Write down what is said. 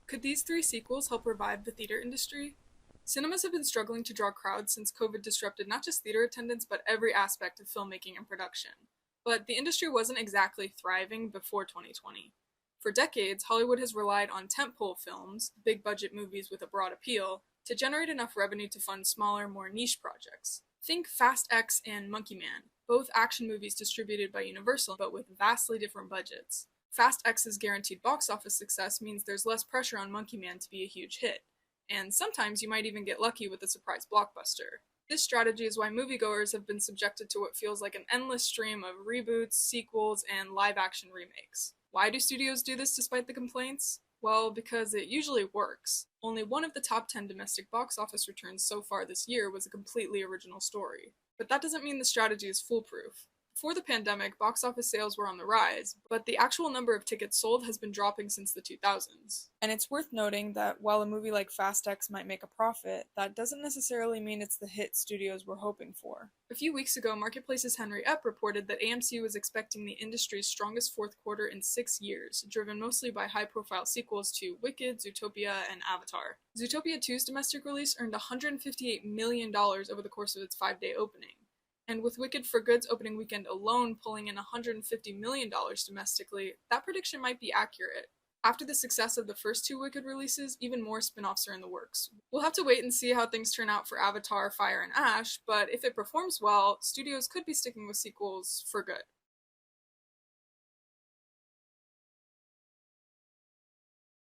Could these three sequels help revive the theater industry? Cinemas have been struggling to draw crowds since COVID disrupted not just theater attendance, but every aspect of filmmaking and production. But the industry wasn't exactly thriving before 2020. For decades, Hollywood has relied on tentpole films, big budget movies with a broad appeal, to generate enough revenue to fund smaller, more niche projects. Think Fast X and Monkey Man, both action movies distributed by Universal but with vastly different budgets. Fast X's guaranteed box office success means there's less pressure on Monkey Man to be a huge hit, and sometimes you might even get lucky with a surprise blockbuster. This strategy is why moviegoers have been subjected to what feels like an endless stream of reboots, sequels, and live action remakes. Why do studios do this despite the complaints? Well, because it usually works. Only one of the top 10 domestic box office returns so far this year was a completely original story. But that doesn't mean the strategy is foolproof. Before the pandemic, box office sales were on the rise, but the actual number of tickets sold has been dropping since the 2000s. And it's worth noting that while a movie like Fast X might make a profit, that doesn't necessarily mean it's the hit studios were hoping for. A few weeks ago, Marketplace's Henry Epp reported that AMC was expecting the industry's strongest fourth quarter in 6 years, driven mostly by high-profile sequels to Wicked, Zootopia, and Avatar. Zootopia 2's domestic release earned $158 million over the course of its 5-day opening. And with Wicked for Good's opening weekend alone pulling in $150 million domestically, that prediction might be accurate. After the success of the first two Wicked releases, even more spin-offs are in the works. We'll have to wait and see how things turn out for Avatar, Fire and Ash, but if it performs well, studios could be sticking with sequels for good.